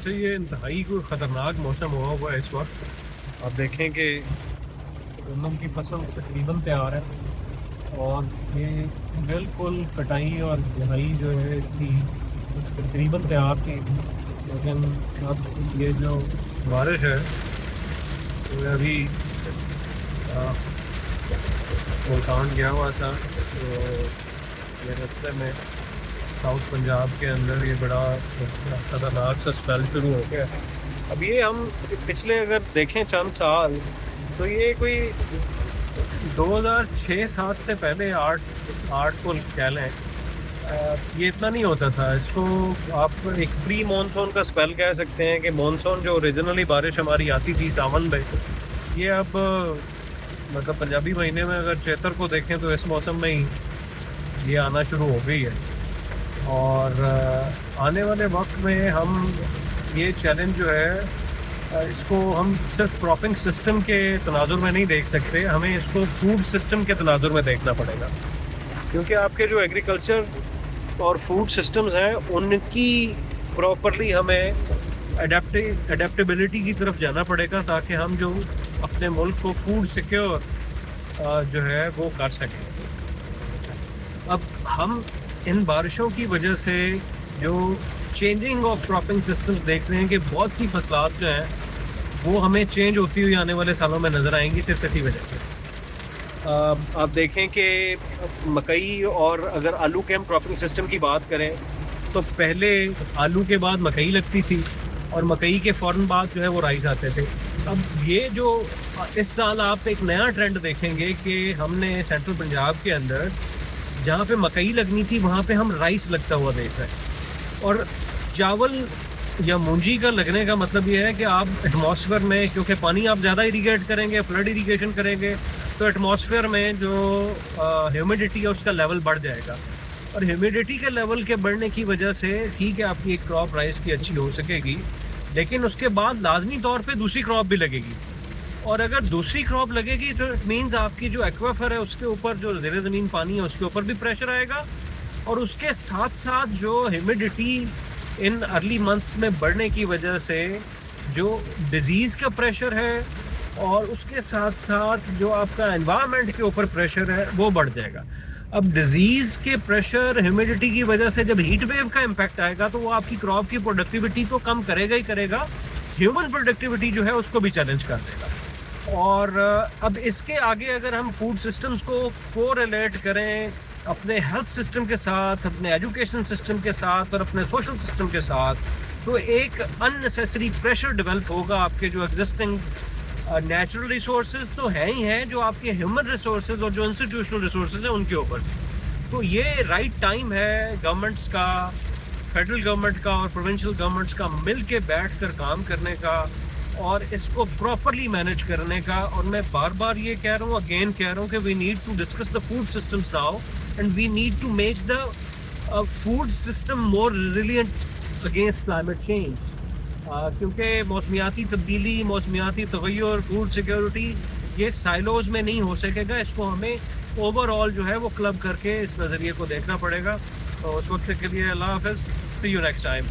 से ये इंतहाई कोई ख़तरनाक मौसम हुआ है इस वक्त। आप देखें कि गंदम की फसल तकरीबन तैयार है और ये बिल्कुल कटाई और बुनाई जो है इसकी तकरीबन तैयार थी, लेकिन अब ये जो बारिश है तो अभी मुल्तान गया हुआ था, तो ये रास्ते में साउथ पंजाब के अंदर ये बड़ा खतरनाक सा स्पेल शुरू हो गया। अब ये हम पिछले अगर देखें चंद साल, तो ये कोई 2006-07 से पहले आठ आठ को कह लें, ये इतना नहीं होता था। इसको आप एक प्री मानसून का स्पेल कह सकते हैं कि मानसून जो ओरिजिनली बारिश हमारी आती थी सावन में, ये अब मतलब पंजाबी महीने में अगर चैतर को देखें तो इस मौसम में ही ये आना शुरू हो गई है। और आने वाले वक्त में हम ये चैलेंज जो है इसको हम सिर्फ क्रॉपिंग सिस्टम के तनाजुर में नहीं देख सकते, हमें इसको फूड सिस्टम के तनाजुर में देखना पड़ेगा, क्योंकि आपके जो एग्रीकल्चर और फूड सिस्टम्स हैं उनकी प्रॉपरली हमें एडेप्टेबिलिटी की तरफ जाना पड़ेगा, ताकि हम जो अपने मुल्क को फूड सिक्योर जो है वो कर सकें। अब हम इन बारिशों की वजह से जो चेंजिंग ऑफ क्रॉपिंग सिस्टम्स देख रहे हैं कि बहुत सी फसलात जो हैं वो हमें चेंज होती हुई आने वाले सालों में नज़र आएंगी सिर्फ इसी वजह से। आप देखें कि मकई और अगर आलू के हम क्रॉपिंग सिस्टम की बात करें तो पहले आलू के बाद मकई लगती थी और मकई के फ़ौरन बाद जो है वो राइस आते थे। अब ये जो इस साल आप एक नया ट्रेंड देखेंगे कि हमने सेंट्रल पंजाब के अंदर जहाँ पे मकई लगनी थी वहाँ पे हम राइस लगता हुआ देख रहे हैं। और चावल या मूंजी का लगने का मतलब ये है कि आप एटमॉस्फेयर में, क्योंकि पानी आप ज़्यादा इरीगेट करेंगे, फ्लड इरीगेशन करेंगे, तो एटमॉस्फेयर में जो ह्यूमिडिटी है उसका लेवल बढ़ जाएगा। और ह्यूमिडिटी के लेवल के बढ़ने की वजह से ठीक है आपकी एक क्रॉप राइस की अच्छी हो सकेगी, लेकिन उसके बाद लाजमी तौर पे दूसरी क्रॉप भी लगेगी। और अगर दूसरी क्रॉप लगेगी तो इट मीन्स आपकी जो एक्वाफर है उसके ऊपर जो ज़ेरे ज़मीन पानी है उसके ऊपर भी प्रेशर आएगा, और उसके साथ साथ जो ह्यूमिडिटी इन अर्ली मंथ्स में बढ़ने की वजह से जो डिज़ीज़ का प्रेशर है और उसके साथ साथ जो आपका एनवायरनमेंट के ऊपर प्रेशर है वो बढ़ जाएगा। अब डिज़ीज़ के प्रेशर, ह्यूमिडिटी की वजह से जब हीट वेव का इम्पैक्ट आएगा तो वो आपकी क्रॉप की प्रोडक्टिविटी तो कम करेगा ही करेगा, ह्यूमन प्रोडक्टिविटी जो है उसको भी चैलेंज कर देगा। और अब इसके आगे अगर हम फूड सिस्टम्स को कोरिलेट करें अपने हेल्थ सिस्टम के साथ, अपने एजुकेशन सिस्टम के साथ और अपने सोशल सिस्टम के साथ, तो एक अननेसेसरी प्रेशर डेवलप होगा आपके जो एग्जिस्टिंग नेचुरल रिसोर्सेज तो हैं ही हैं, जो आपके ह्यूमन रिसोर्सेज और जो इंस्टीट्यूशनल रिसोर्सेज हैं उनके ऊपर। तो ये राइट टाइम है गवर्नमेंट्स का, फेडरल गवर्नमेंट का और प्रोविंशियल गवर्नमेंट्स का मिल के बैठ कर काम करने का और इसको प्रॉपरली मैनेज करने का। और मैं बार बार ये कह रहा हूँ, अगेन कह रहा हूँ कि we need to discuss the food systems now and we need to make the food system more resilient against climate change, क्योंकि मौसमियाती तब्दीली, मौसमियाती तगय्युर, फूड सिक्योरिटी ये साइलोज में नहीं हो सकेगा। इसको हमें ओवरऑल जो है वो क्लब करके इस नज़रिए को देखना पड़ेगा। तो उस वक्त के लिए अल्लाह हाफ़िज़, सी यू नेक्स्ट टाइम।